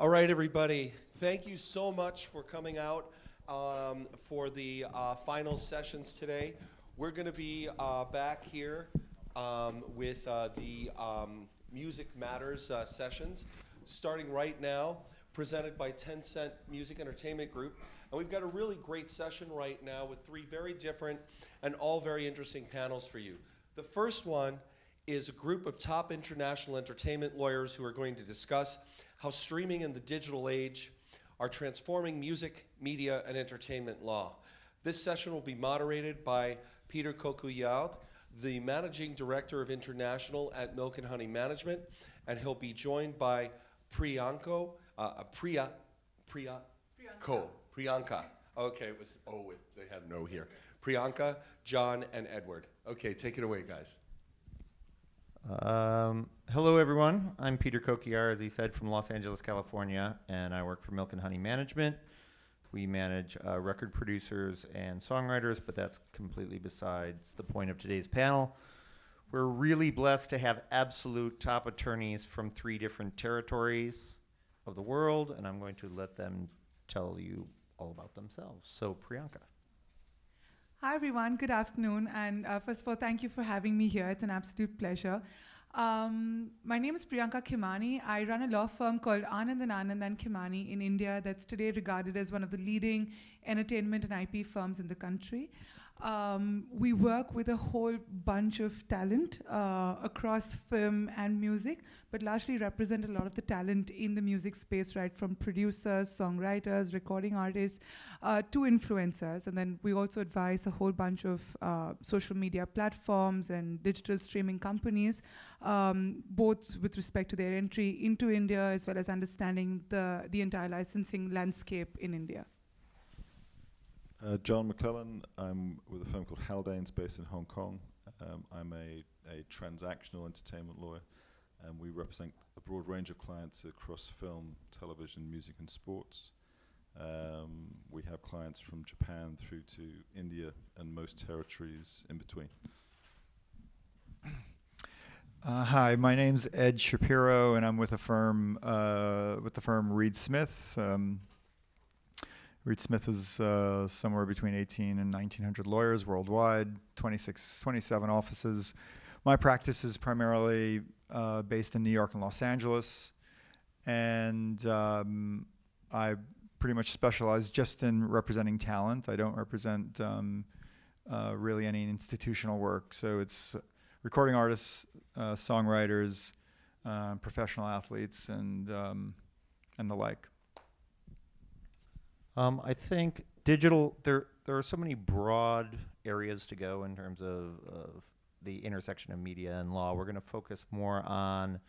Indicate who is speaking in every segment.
Speaker 1: All right, everybody. Thank you so much for coming out for the final sessions today. We're going to be back here with the Music Matters sessions, starting right now, presented by Tencent Music Entertainment Group. And we've got a really great session right now with three very different and all very interesting panels for you. The first one is a group of top international entertainment lawyers who are going to discuss how streaming in the digital age are transforming music, media, and entertainment law. This session will be moderated by Peter Coquillard, the Managing Director of International at Milk and Honey Management, and he'll be joined by Priyanka. Okay, it was, they had no here. Priyanka, John, and Edward. Okay, take it away, guys.
Speaker 2: Hello, everyone. I'm Peter Coquillard, as he said, from Los Angeles, California, and I work for Milk and Honey Management. We manage record producers and songwriters, but that's completely besides the point of today's panel. We're really blessed to have absolute top attorneys from 3 different territories of the world, and I'm going to let them tell you all about themselves. So, Priyanka.
Speaker 3: Hi, everyone. Good afternoon. And first of all, thank you for having me here. It's an absolute pleasure. My name is Priyanka Khemani. I run a law firm called Anand & Anand & Khemani in India that's today regarded as one of the leading entertainment and IP firms in the country. We work with a whole bunch of talent across film and music, but largely represent a lot of the talent in the music space, right, from producers, songwriters, recording artists, to influencers. And then we also advise a whole bunch of social media platforms and digital streaming companies, both with respect to their entry into India as well as understanding the entire licensing landscape in India.
Speaker 4: John McClellan. I'm with a firm called Haldanes based in Hong Kong. I'm a transactional entertainment lawyer, and we represent a broad range of clients across film, television, music, and sports. We have clients from Japan through to India and most territories in between.
Speaker 5: Hi, my name's Ed Shapiro, and I'm with a firm with the firm Reed Smith. Reed Smith is somewhere between 18 and 1,900 lawyers worldwide, 27 offices. My practice is primarily based in New York and Los Angeles, and I pretty much specialize just in representing talent. I don't represent really any institutional work, so it's recording artists, songwriters, professional athletes, and the like.
Speaker 2: I think digital, there are so many broad areas to go in terms of the intersection of media and law. We're going to focus more on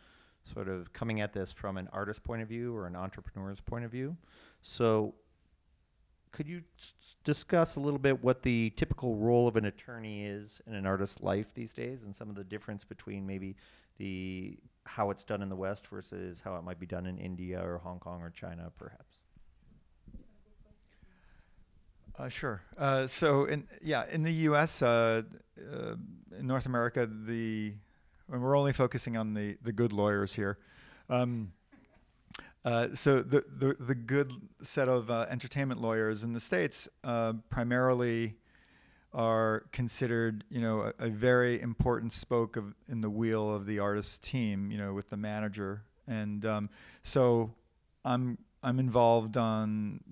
Speaker 2: sort of coming at this from an artist point of view or an entrepreneur's point of view. So could you discuss a little bit what the typical role of an attorney is in an artist's life these days, and some of the difference between maybe how it's done in the West versus how it might be done in India or Hong Kong or China, perhaps?
Speaker 5: Sure. So in the U.S., in North America, and we're only focusing on the good lawyers here. So the good set of entertainment lawyers in the States primarily are considered, a very important spoke in the wheel of the artist's team, with the manager, and so I'm involved on,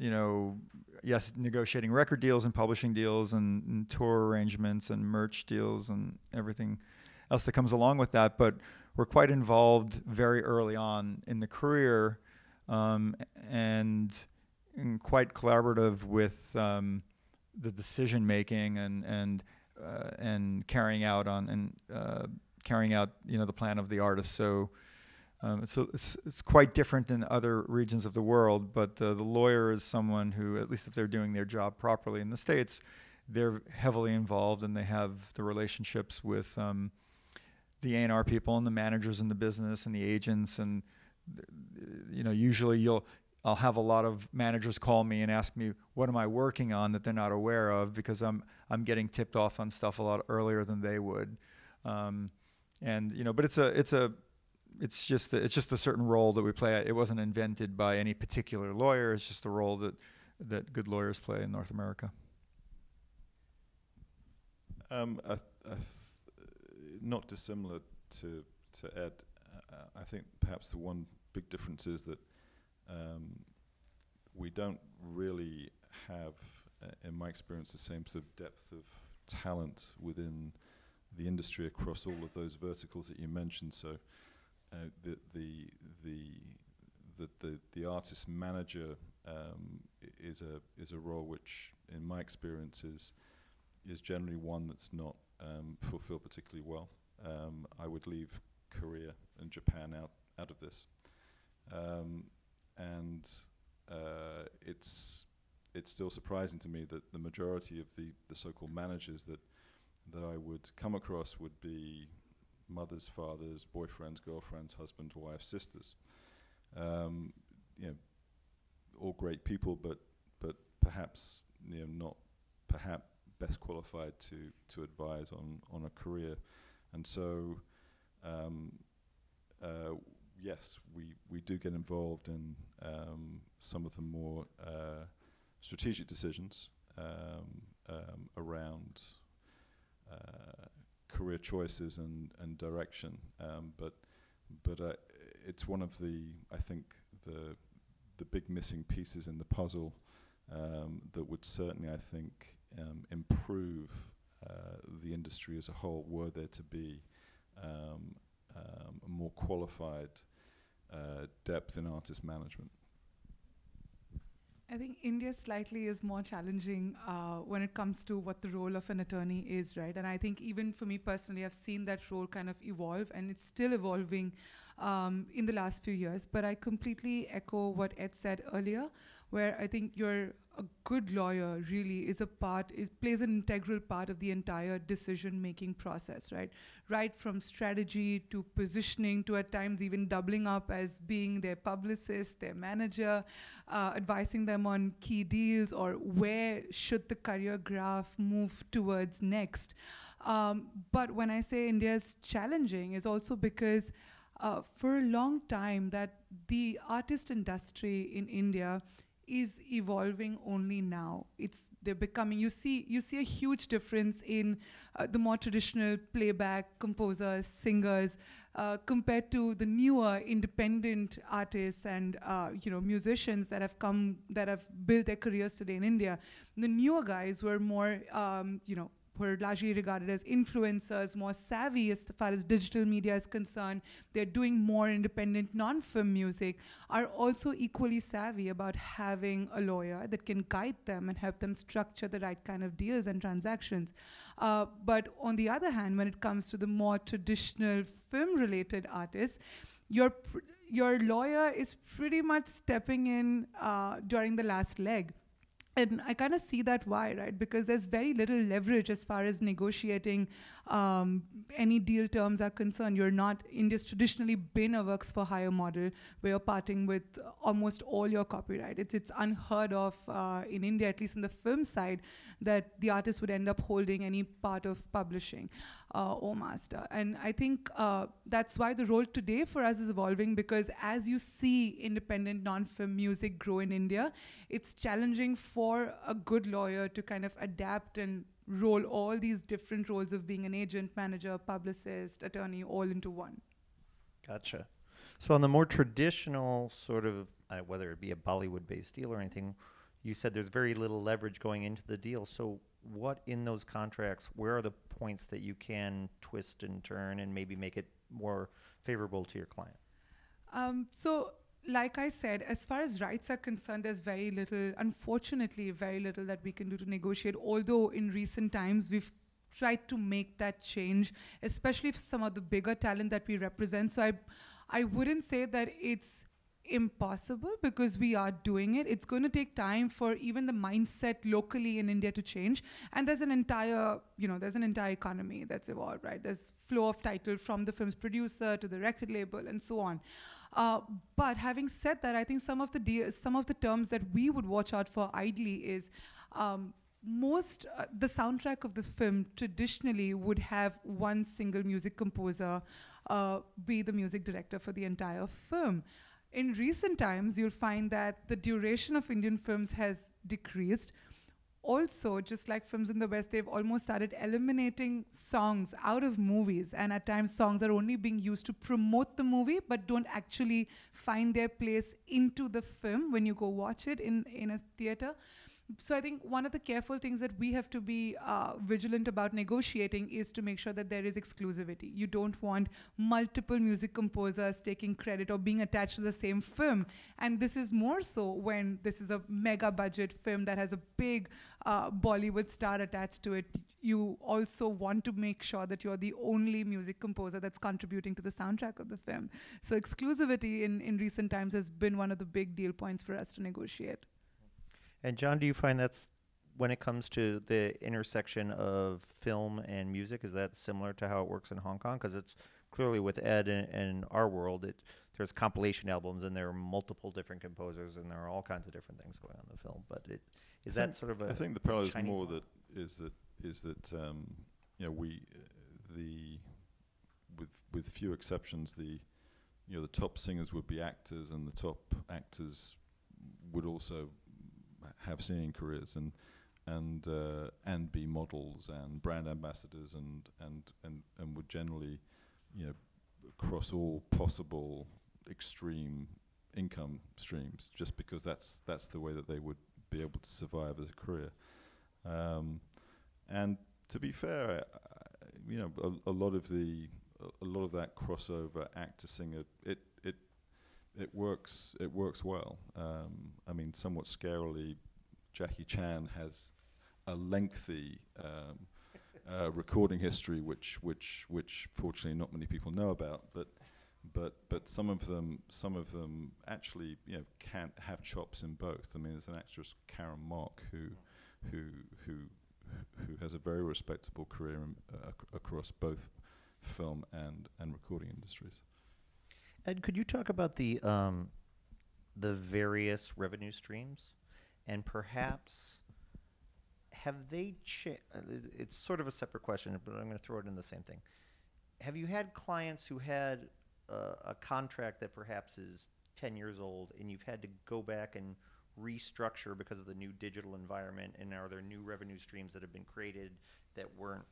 Speaker 5: yes, negotiating record deals and publishing deals and tour arrangements and merch deals and everything else that comes along with that. But we're quite involved very early on in the career, and quite collaborative with the decision making and carrying out the plan of the artist. So it's quite different in other regions of the world, but the lawyer is someone who, at least if they're doing their job properly in the States, they're heavily involved, and they have the relationships with the A&R people and the managers in the business and the agents, and usually I'll have a lot of managers call me and ask me, what am I working on that they're not aware of, because I'm getting tipped off on stuff a lot earlier than they would, but it's a it's just a certain role that we play. It wasn't invented by any particular lawyer. It's just a role that good lawyers play in North America.
Speaker 4: Not dissimilar to Ed. I think perhaps the one big difference is that we don't really have, in my experience, the same sort of depth of talent within the industry across all of those verticals that you mentioned. So the artist manager is a role which, in my experience, is generally one that's not fulfilled particularly well. I would leave Korea and Japan out of this, and it's still surprising to me that the majority of the so-called managers that I would come across would be mothers, fathers, boyfriends, girlfriends, husbands, wives, sisters. All great people, but perhaps not perhaps best qualified to advise on a career. And so yes, we do get involved in some of the more strategic decisions around career choices and direction, but it's one of I think the big missing pieces in the puzzle that would certainly, I think, improve the industry as a whole, were there to be a more qualified depth in artist management.
Speaker 3: I think India slightly is more challenging when it comes to what the role of an attorney is, right? And I think even for me personally, I've seen that role kind of evolve, and it's still evolving in the last few years. But I completely echo what Ed said earlier, where I think a good lawyer really plays an integral part of the entire decision-making process, right? Right from strategy to positioning to at times even doubling up as being their publicist, their manager, advising them on key deals or where should the career graph move towards next. But when I say India is challenging, is also because for a long time that the artist industry in India is evolving only now. They're becoming, you see a huge difference in the more traditional playback composers, singers, compared to the newer independent artists and musicians that have built their careers today in India. The newer guys were more were largely regarded as influencers, more savvy as far as digital media is concerned. They're doing more independent non-film music, are also equally savvy about having a lawyer that can guide them and help them structure the right kind of deals and transactions. But on the other hand, when it comes to the more traditional film-related artists, your lawyer is pretty much stepping in during the last leg. And I kind of see that why, right? Because there's very little leverage as far as negotiating any deal terms are concerned. India's traditionally been a works for hire model where you're parting with almost all your copyright. It's unheard of in India, at least in the film side, that the artist would end up holding any part of publishing or master. And I think that's why the role today for us is evolving, because as you see independent non-film music grow in India, it's challenging for a good lawyer to kind of adapt and roll all these different roles of being an agent, manager, publicist, attorney, all into one.
Speaker 2: Gotcha. So on the more traditional sort of, whether it be a Bollywood-based deal or anything, you said there's very little leverage going into the deal. So what in those contracts, where are the points that you can twist and turn and maybe make it more favorable to your client?
Speaker 3: So like I said, as far as rights are concerned, there's very little, unfortunately, very little that we can do to negotiate, although in recent times we've tried to make that change, especially for some of the bigger talent that we represent. So I wouldn't say that it's impossible, because we are doing it. It's going to take time for even the mindset locally in India to change. And there's an entire economy that's evolved, right? There's flow of title from the film's producer to the record label and so on. But having said that, I think some of the terms that we would watch out for ideally is the soundtrack of the film traditionally would have one single music composer be the music director for the entire film. In recent times, you'll find that the duration of Indian films has decreased. Also, just like films in the West, they've almost started eliminating songs out of movies. And at times, songs are only being used to promote the movie, but don't actually find their place into the film when you go watch it in a theater. So I think one of the careful things that we have to be vigilant about negotiating is to make sure that there is exclusivity. You don't want multiple music composers taking credit or being attached to the same film. And this is more so when this is a mega budget film that has a big Bollywood star attached to it. You also want to make sure that you're the only music composer that's contributing to the soundtrack of the film. So exclusivity in recent times has been one of the big deal points for us to negotiate.
Speaker 2: And John, do you find that's when it comes to the intersection of film and music, is that similar to how it works in Hong Kong? Because it's clearly with Ed and our world, there's compilation albums and there are multiple different composers and there are all kinds of different things going on in the film. But is that sort of a
Speaker 4: I think the parallel is
Speaker 2: Chinese
Speaker 4: more
Speaker 2: model?
Speaker 4: with few exceptions, the top singers would be actors, and the top actors would also have singing careers and be models and brand ambassadors and would generally cross all possible extreme income streams, just because that's the way that they would be able to survive as a career. And to be fair, a lot of that crossover actor singer, it works well. I mean, somewhat scarily, Jackie Chan has a lengthy recording history, which fortunately not many people know about. But some of them actually can't have chops in both. I mean, there's an actress, Karen Mock, who has a very respectable career across both film and recording industries.
Speaker 2: Ed, could you talk about the various revenue streams, and perhaps have they it's sort of a separate question, but I'm going to throw it in the same thing. Have you had clients who had a contract that perhaps is 10 years old and you've had to go back and restructure because of the new digital environment, and are there new revenue streams that have been created that weren't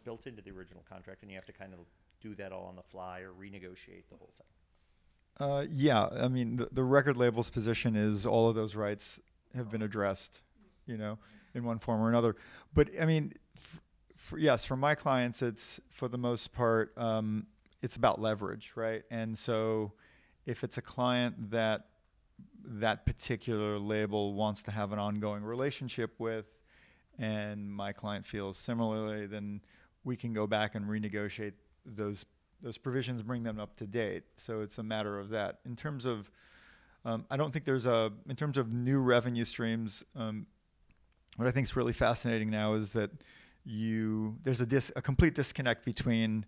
Speaker 2: built into the original contract, and you have to kind of do that all on the fly or renegotiate the whole thing?
Speaker 5: Yeah, I mean, the record label's position is all of those rights have been addressed, in one form or another. But I mean, yes, for my clients, it's for the most part, it's about leverage, right? And so if it's a client that particular label wants to have an ongoing relationship with, and my client feels similarly, then we can go back and renegotiate those provisions, bring them up to date. So it's a matter of that. In terms of, I don't think in terms of new revenue streams, what I think is really fascinating now is that there's a complete disconnect between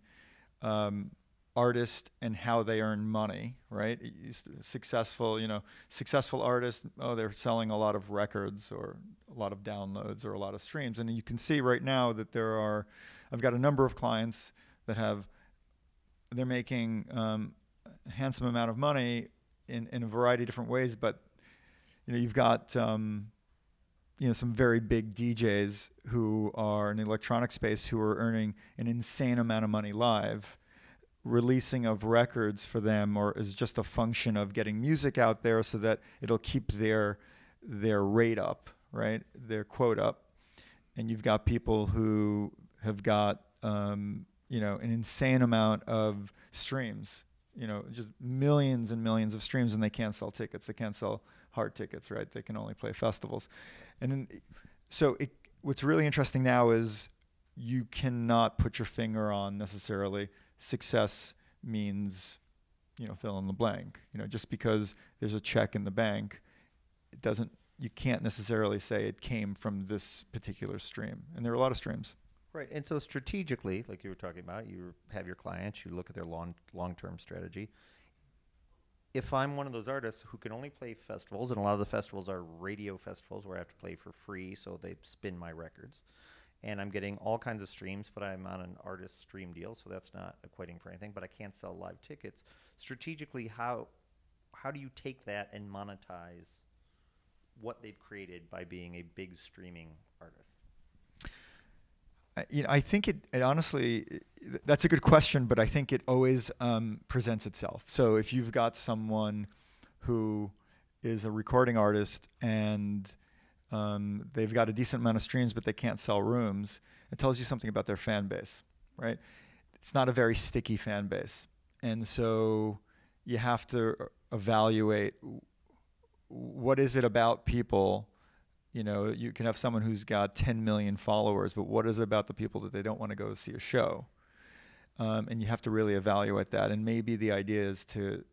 Speaker 5: artists and how they earn money, right? Successful artists, they're selling a lot of records or a lot of downloads or a lot of streams. And you can see right now that I've got a number of clients that they're making a handsome amount of money in a variety of different ways, but you've got some very big DJs who are in the electronic space who are earning an insane amount of money live. Releasing of records for them is just a function of getting music out there so that it'll keep their rate up, right? Their quote up. And you've got people who have got an insane amount of streams, just millions and millions of streams, and they can't sell tickets. They can't sell hard tickets, right? They can only play festivals. And then, so what's really interesting now is you cannot put your finger on necessarily success means, fill in the blank. Just because there's a check in the bank, you can't necessarily say it came from this particular stream. And there are a lot of streams.
Speaker 2: Right, and so strategically, like you were talking about, you have your clients, you look at their long-term strategy. If I'm one of those artists who can only play festivals, and a lot of the festivals are radio festivals where I have to play for free, so they spin my records, and I'm getting all kinds of streams, but I'm on an artist stream deal, so that's not equating for anything, but I can't sell live tickets. Strategically, how do you take that and monetize what they've created by being a big streaming artist?
Speaker 5: I think it honestly, that's a good question, but I think it always presents itself. So if you've got someone who is a recording artist and they've got a decent amount of streams, but they can't sell rooms, it tells you something about their fan base, right? It's not a very sticky fan base. And so you have to evaluate what is it about people. You can have someone who's got 10 million followers, but what is it about the people that they don't want to go see a show? And you have to really evaluate that. And maybe the idea is to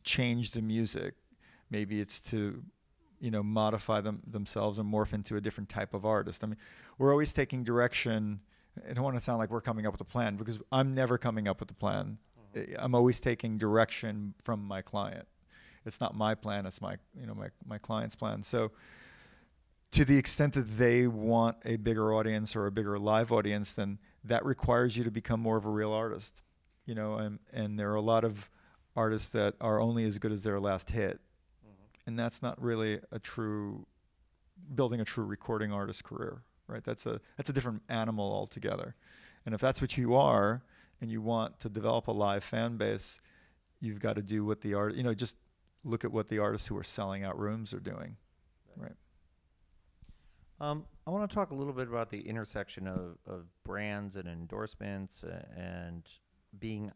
Speaker 5: change the music. Maybe it's to, modify themselves and morph into a different type of artist. I mean, we're always taking direction. I don't want to sound like we're coming up with a plan, because I'm never coming up with a plan. I'm always taking direction from my client. It's not my plan, it's my client's plan. So to the extent that they want a bigger audience or a bigger live audience, then that requires you to become more of a real artist. And there are a lot of artists that are only as good as their last hit. And that's not really building a true recording artist career, right? That's a different animal altogether. And if that's what you are, and you want to develop a live fan base, you've got to do what the art, just look at what the artists who are selling out rooms are doing, right?
Speaker 2: I want to talk a little bit about the intersection of brands and endorsements and being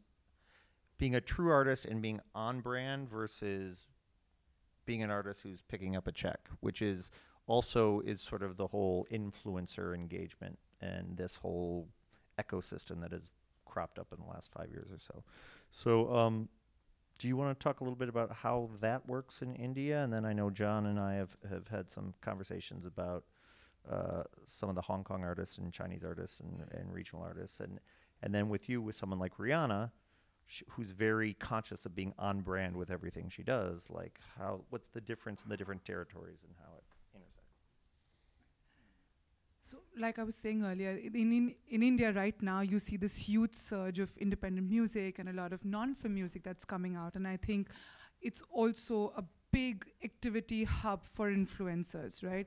Speaker 2: a true artist and being on brand versus being an artist who's picking up a check, which is sort of the whole influencer engagement and this whole ecosystem that has cropped up in the last 5 years or so. So do you want to talk a little bit about how that works in India? And then I know John and I have had some conversations about some of the Hong Kong artists and Chinese artists and regional artists. And then with someone like Rihanna, who's very conscious of being on brand with everything she does, like what's the difference in the different territories and how it intersects?
Speaker 3: So, like I was saying earlier, in India right now, you see this huge surge of independent music and a lot of non-film music that's coming out. And I think it's also a big activity hub for influencers, right?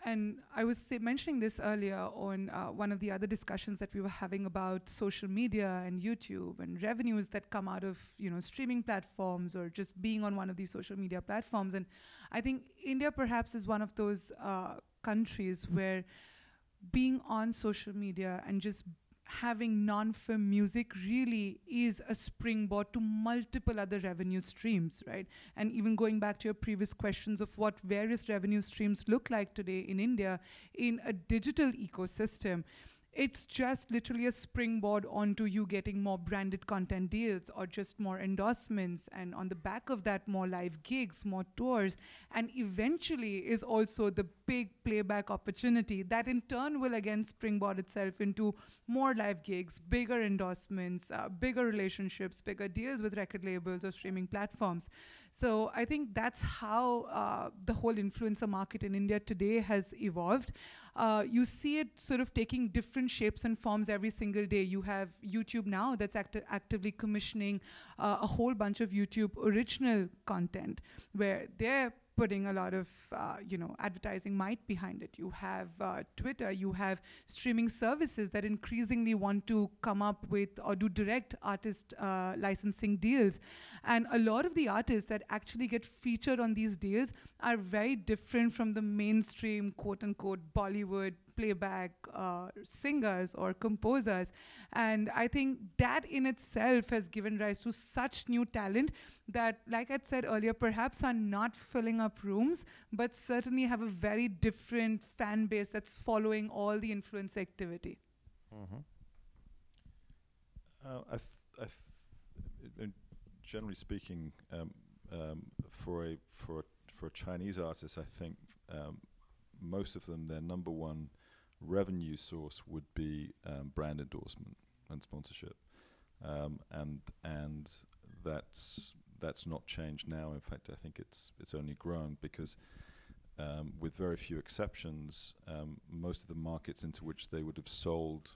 Speaker 3: And I was mentioning this earlier on one of the other discussions that we were having about social media and YouTube and revenues that come out of streaming platforms or just being on one of these social media platforms. And I think India perhaps is one of those countries where being on social media and just having non-film music really is a springboard to multiple other revenue streams, right? And even going back to your previous questions of what various revenue streams look like today in India in a digital ecosystem, it's just literally a springboard onto you getting more branded content deals or just more endorsements, and on the back of that, more live gigs, more tours, and eventually is also the big playback opportunity that in turn will again springboard itself into more live gigs, bigger endorsements, bigger relationships, bigger deals with record labels or streaming platforms. So I think that's how the whole influencer market in India today has evolved. You see it sort of taking different shapes and forms every single day. You have YouTube now that's actively commissioning a whole bunch of YouTube original content where they're putting a lot of advertising might behind it. You have Twitter, you have streaming services that increasingly want to come up with or do direct artist licensing deals. And a lot of the artists that actually get featured on these deals are very different from the mainstream quote unquote Bollywood playback singers or composers. And I think that in itself has given rise to such new talent that, like I said earlier, perhaps are not filling up rooms, but certainly have a very different fan base that's following all the influence activity.
Speaker 2: Mm-hmm.
Speaker 4: Generally speaking, for a Chinese artist, I think most of them, their number one revenue source would be brand endorsement and sponsorship, and that's not changed now. In fact, I think it's only growing because with very few exceptions, most of the markets into which they would have sold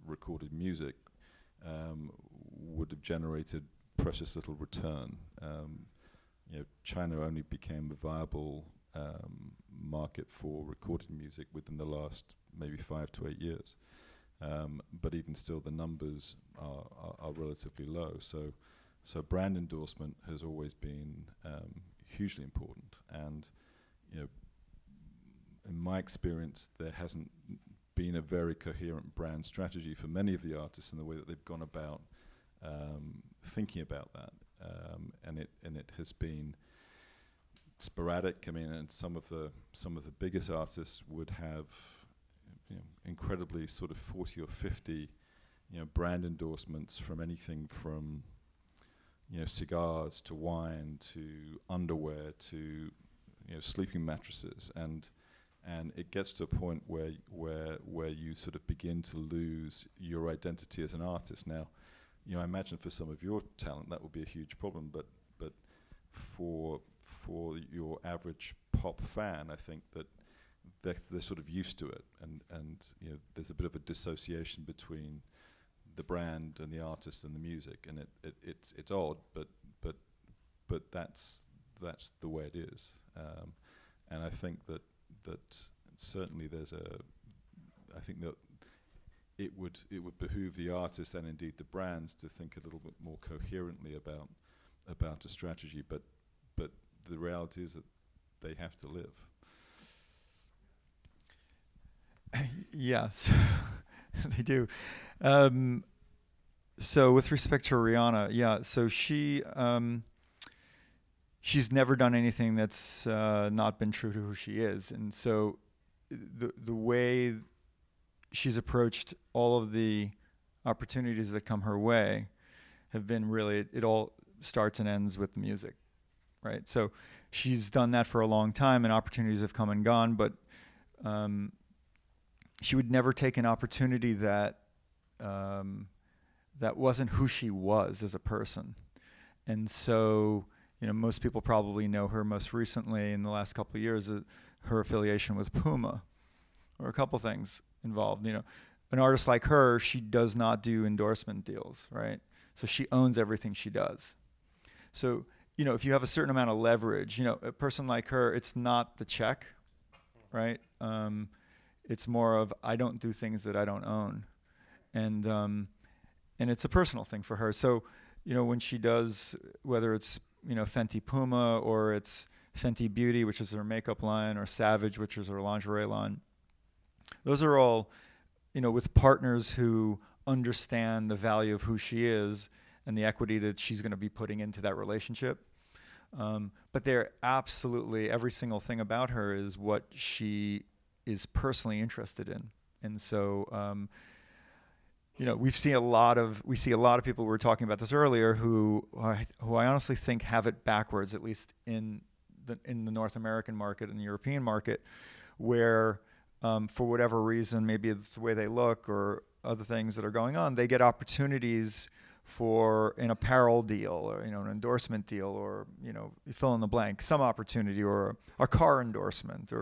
Speaker 4: recorded music would have generated precious little return. China only became a viable market for recorded music within the last maybe 5 to 8 years. But even still, the numbers are relatively low. So brand endorsement has always been hugely important. And in my experience, there hasn't been a very coherent brand strategy for many of the artists in the way that they've gone about thinking about that. And it has been sporadic. I mean, and some of the biggest artists would have incredibly sort of 40 or 50 brand endorsements from anything from cigars to wine to underwear to sleeping mattresses, and it gets to a point where you sort of begin to lose your identity as an artist. Now, I imagine for some of your talent that would be a huge problem, but for your average pop fan, I think that they're sort of used to it, and there's a bit of a dissociation between the brand and the artist and the music, and it's odd, but that's the way it is, and I think that certainly I think that it would behoove the artist and indeed the brands to think a little bit more coherently about a strategy, but the reality is that they have to live.
Speaker 5: Yes, they do. So with respect to Rihanna, so she's never done anything that's not been true to who she is, and so the way she's approached all of the opportunities that come her way have been really, it all starts and ends with the music, right? So she's done that for a long time, and opportunities have come and gone, but she would never take an opportunity that wasn't who she was as a person. And so, most people probably know her most recently in the last couple of years, her affiliation with Puma, or a couple things involved. An artist like her, she does not do endorsement deals, right? So she owns everything she does. So, if you have a certain amount of leverage, a person like her, it's not the check, right? It's more of, I don't do things that I don't own. And it's a personal thing for her. So, when she does, whether it's, Fenty Puma, or it's Fenty Beauty, which is her makeup line, or Savage, which is her lingerie line, those are all, with partners who understand the value of who she is and the equity that she's going to be putting into that relationship. But they're absolutely, every single thing about her is what she is personally interested in. And so, we see a lot of people, we were talking about this earlier, who I honestly think have it backwards, at least in the North American market and the European market, where for whatever reason, maybe it's the way they look or other things that are going on, they get opportunities for an apparel deal, or an endorsement deal, or you fill in the blank, some opportunity, or a car endorsement,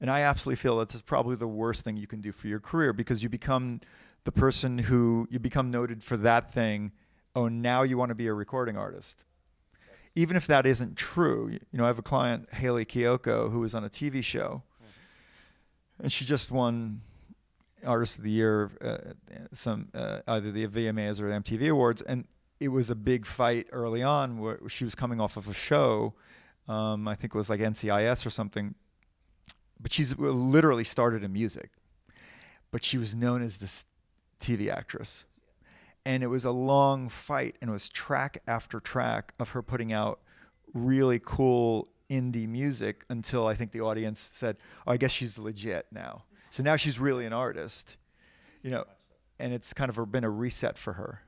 Speaker 5: and I absolutely feel that's probably the worst thing you can do for your career, because you become the person who you become noted for that thing. Oh, now you want to be a recording artist. Even if that isn't true. I have a client, Haley Kiyoko, who was on a TV show, and she just won Artist of the Year, either the VMAs or MTV Awards, and it was a big fight early on where she was coming off of a show, I think it was like NCIS or something, but she's literally started in music, but she was known as this TV actress. And it was a long fight, and it was track after track of her putting out really cool indie music until I think the audience said, oh, I guess she's legit now. So now she's really an artist, and it's kind of been a reset for her.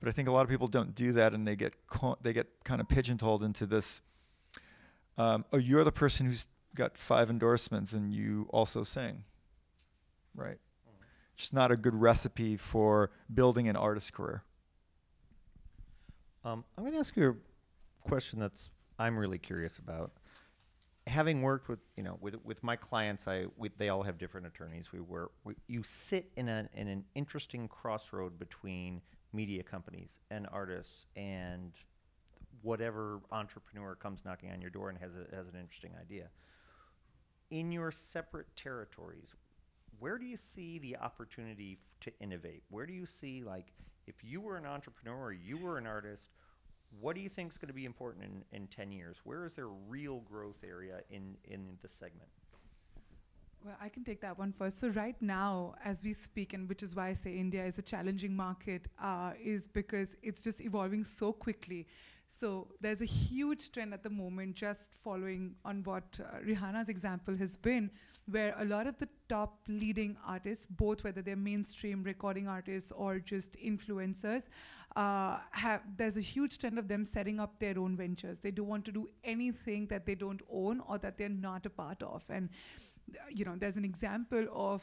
Speaker 5: But I think a lot of people don't do that, and they get kind of pigeonholed into this, oh, you're the person who's got 5 endorsements and you also sing, right? It's not a good recipe for building an artist career. I'm
Speaker 2: going to ask you a question I'm really curious about. having worked with with my clients, they all have different attorneys. You sit in an interesting crossroad between media companies and artists and whatever entrepreneur comes knocking on your door and has an interesting idea. In your separate territories, where do you see the opportunity to innovate? Where do you see, like, if you were an entrepreneur or you were an artist, what do you think is going to be important in 10 years? Where is there real growth area in the segment?
Speaker 3: Well, I can take that one first. So right now, as we speak, and which is why I say India is a challenging market, is because it's just evolving so quickly. So there's a huge trend at the moment, just following on what Rihanna's example has been, where a lot of the top leading artists, both whether they're mainstream recording artists or just influencers, there's a huge trend of them setting up their own ventures. They don't want to do anything that they don't own or that they're not a part of. And there's an example of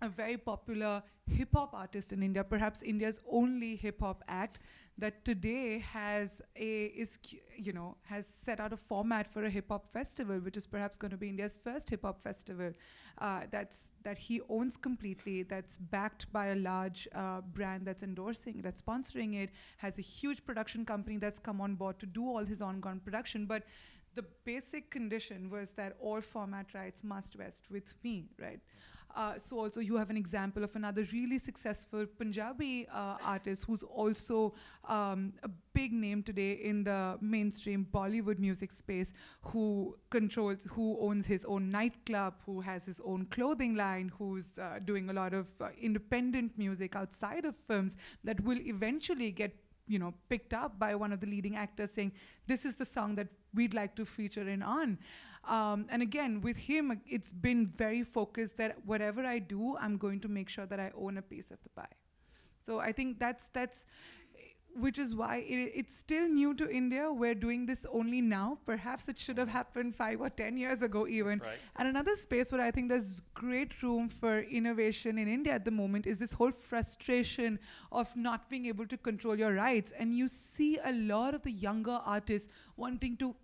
Speaker 3: a very popular hip-hop artist in India, perhaps India's only hip-hop act, that today has set out a format for a hip-hop festival, which is perhaps going to be India's first hip-hop festival that he owns completely, that's backed by a large brand that's sponsoring it, has a huge production company that's come on board to do all his ongoing production. But the basic condition was that all format rights must vest with me, right? So also you have an example of another really successful Punjabi artist who's also a big name today in the mainstream Bollywood music space, who owns his own nightclub, who has his own clothing line, who's doing a lot of independent music outside of films that will eventually get picked up by one of the leading actors saying, this is the song that we'd like to feature in on. And again, with him, it's been very focused that whatever I do, I'm going to make sure that I own a piece of the pie. So I think that's which is why it's still new to India. We're doing this only now. Perhaps it should have happened 5 or 10 years ago even. Right. And another space where I think there's great room for innovation in India at the moment is this whole frustration of not being able to control your rights. And you see a lot of the younger artists wanting to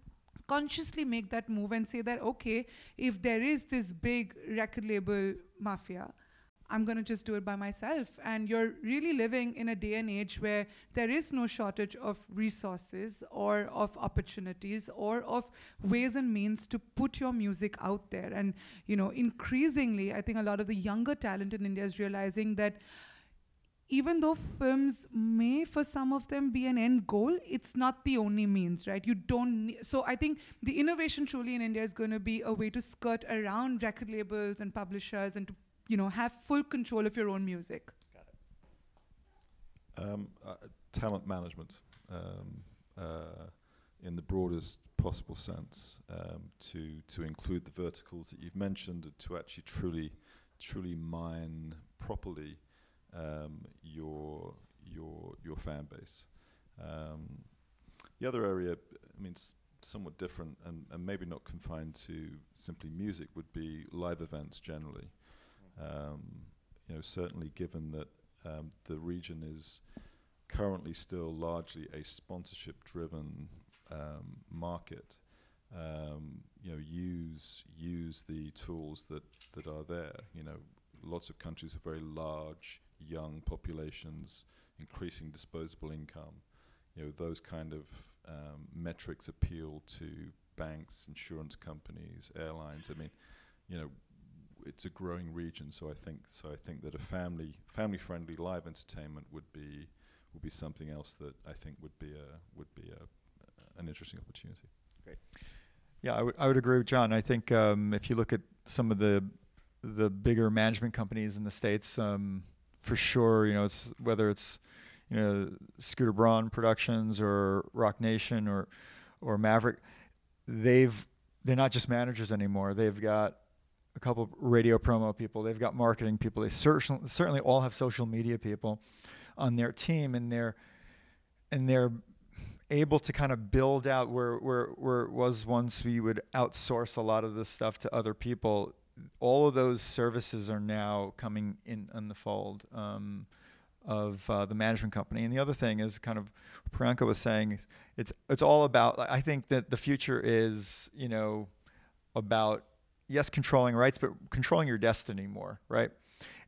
Speaker 3: consciously make that move and say that, okay, if there is this big record label mafia, I'm going to just do it by myself. And you're really living in a day and age where there is no shortage of resources or of opportunities or of ways and means to put your music out there. And, increasingly, I think a lot of the younger talent in India is realizing that even though films may, for some of them, be an end goal, it's not the only means, right? You don't so I think the innovation truly in India is going to be a way to skirt around record labels and publishers and to have full control of your own music.
Speaker 4: Got it. Talent management, in the broadest possible sense, to include the verticals that you've mentioned, to actually truly mine properly your fan base. The other area, somewhat different and maybe not confined to simply music, would be live events generally. Certainly given that the region is currently still largely a sponsorship-driven market, use the tools that are there. Lots of countries have very large, young populations, increasing disposable income. Those kind of metrics appeal to banks, insurance companies, airlines. It's a growing region, so I think that a family-friendly live entertainment would be something else that I think would be an interesting opportunity.
Speaker 2: Great.
Speaker 5: Yeah, I would agree with John. I think if you look at some of the bigger management companies in the States, for sure, whether it's Scooter Braun Productions or Rock Nation or Maverick, they're not just managers anymore. They've got a couple of radio promo people. They've got marketing people. They certainly all have social media people on their team, and they're able to kind of build out where it was once we would outsource a lot of this stuff to other people. All of those services are now coming in on the fold of the management company. And the other thing is kind of Priyanka was saying, it's all about, I think that the future is, about, yes, controlling rights, but controlling your destiny more, right?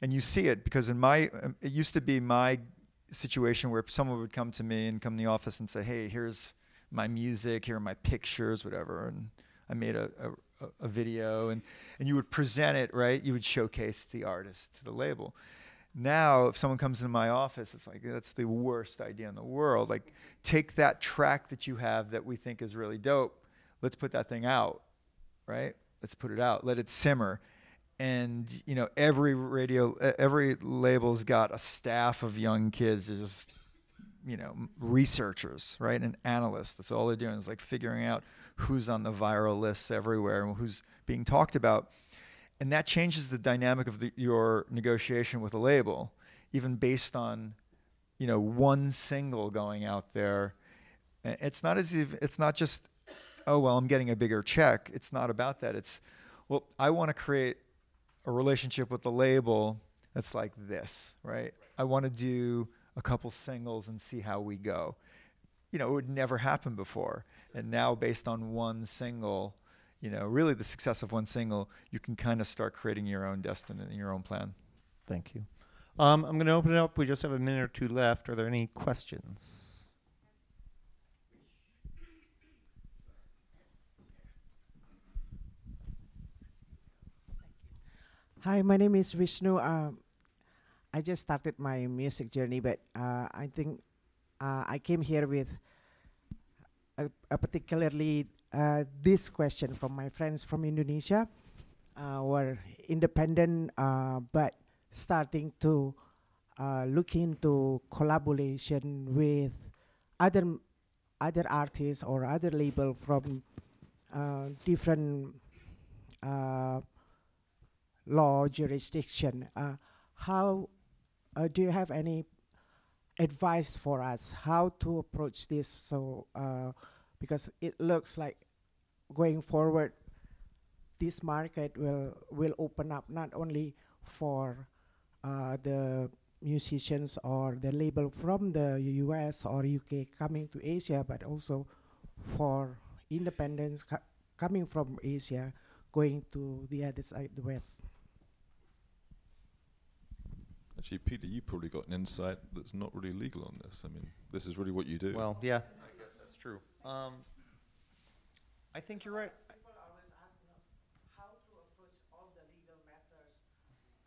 Speaker 5: And you see it because in my, it used to be my situation where someone would come to me and come in the office and say, hey, here's my music, here are my pictures, whatever. And I made a video and you would present it, right? You would showcase the artist to the label. Now, if someone comes into my office, it's like, that's the worst idea in the world. Like, take that track that you have that we think is really dope. Let's put that thing out, right? Let's put it out. Let it simmer. And, you know, every label's got a staff of young kids. There's just, you know, researchers, right? And analysts. That's all they're doing is like figuring out who's on the viral lists everywhere and who's being talked about. And that changes the dynamic of your negotiation with a label, even based on, you know, one single going out there. It's not as if, it's not just, oh, well, I'm getting a bigger check. It's not about that. It's, well, I want to create a relationship with the label that's like this, right? I want to do a couple singles and see how we go. You know, it would never happen before. And now based on one single, you know, really the success of one single, you can kind of start creating your own destiny and your own plan.
Speaker 2: Thank you. I'm going to open it up. We just have a minute or two left. Are there any questions?
Speaker 6: Hi, my name is Vishnu. I just started my music journey, but I think I came here with a particularly this question from my friends from Indonesia, were independent but starting to look into collaboration with other artists or other label from different law jurisdiction. How do you have any advice for us how to approach this? So because it looks like going forward, this market will open up not only for the musicians or the label from the US or UK coming to Asia, but also for independents coming from Asia going to the other side, the West.
Speaker 4: Actually, Peter, you probably got an insight that's not really legal on this. I mean, this is really what you do.
Speaker 2: Well, yeah, I guess that's true. I think you're right.
Speaker 6: People always ask me how to approach all the legal matters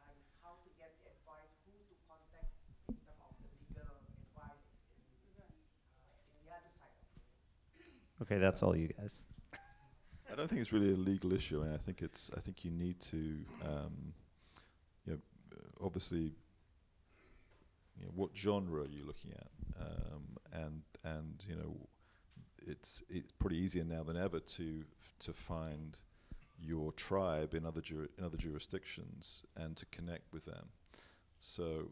Speaker 6: and how to get the advice, who to contact in terms of the legal advice in the other side of it.
Speaker 2: Okay, that's all you guys.
Speaker 4: I don't think it's really a legal issue. I think you need to, you know, obviously, you know, what genre are you looking at, and you know, it's pretty easier now than ever to find your tribe in other jurisdictions and to connect with them. So,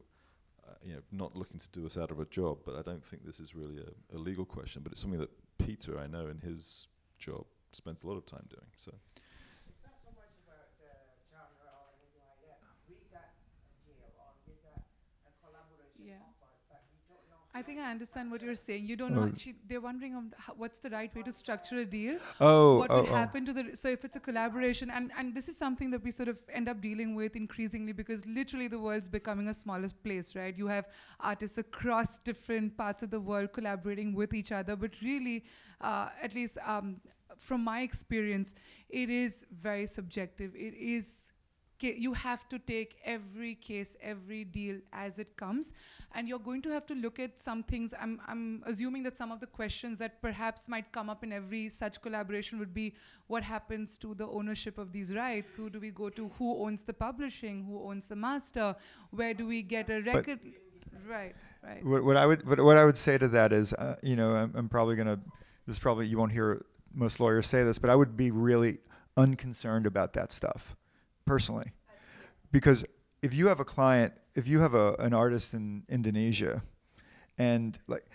Speaker 4: you know, not looking to do us out of a job, but I don't think this is really a legal question. But it's something that Peter, I know, in his job, spends a lot of time doing. So.
Speaker 6: It's not so much about the genre or anything like that. We got a deal or we got a collaboration offer, but we don't know.
Speaker 3: I think I understand what you're saying. You don't know. They're wondering on what's the right way to structure a deal. What would happen to the? So if it's a collaboration, and this is something that we sort of end up dealing with increasingly because literally the world's becoming a smaller place, right? You have artists across different parts of the world collaborating with each other, but really, at least from my experience, it is very subjective. It is. You have to take every case, every deal as it comes, and you're going to have to look at some things. I'm assuming that some of the questions that perhaps might come up in every such collaboration would be, what happens to the ownership of these rights? Who do we go to? Who owns the publishing? Who owns the master? Where do we get a record? Right.
Speaker 5: What I would say to that is, you know, I'm probably gonna. This is probably, you won't hear most lawyers say this, but I would be really unconcerned about that stuff. Personally, because if you have a client, if you have an artist in Indonesia, and like,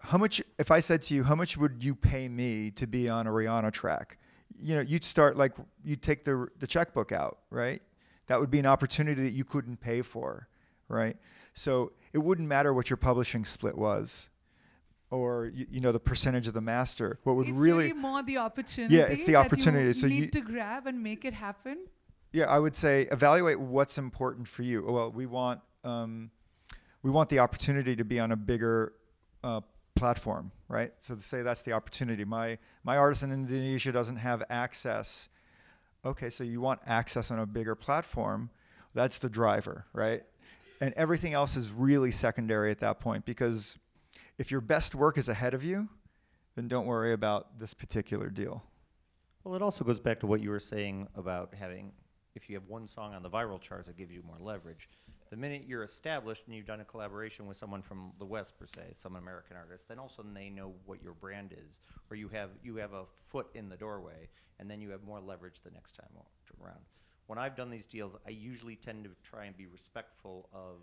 Speaker 5: how much? If I said to you, how much would you pay me to be on a Rihanna track? You know, you'd start like, you'd take the checkbook out, right? That would be an opportunity that you couldn't pay for, right? So it wouldn't matter what your publishing split was. or you know, the percentage of the master. What would
Speaker 3: It's
Speaker 5: really
Speaker 3: more the opportunity.
Speaker 5: it's the
Speaker 3: that
Speaker 5: opportunity.
Speaker 3: You
Speaker 5: So you-
Speaker 3: need to grab and make it happen.
Speaker 5: Yeah, I would say evaluate what's important for you. Well, we want the opportunity to be on a bigger platform, right? So to say that's the opportunity. My artist in Indonesia doesn't have access. Okay, so you want access on a bigger platform. That's the driver, right? And everything else is really secondary at that point, because if your best work is ahead of you, then don't worry about this particular deal.
Speaker 2: Well, it also goes back to what you were saying about having, if you have one song on the viral charts, it gives you more leverage. The minute you're established and you've done a collaboration with someone from the West, per se, some American artist, then all of a sudden they know what your brand is, or you have a foot in the doorway, and then you have more leverage the next time around. When I've done these deals, I usually tend to try and be respectful of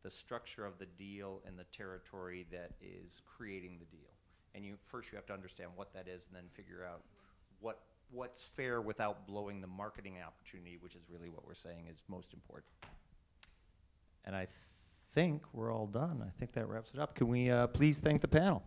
Speaker 2: the structure of the deal and the territory that is creating the deal. And you have to understand what that is, and then figure out what's fair without blowing the marketing opportunity, which is really what we're saying is most important. And I think we're all done. I think that wraps it up. Can we please thank the panel?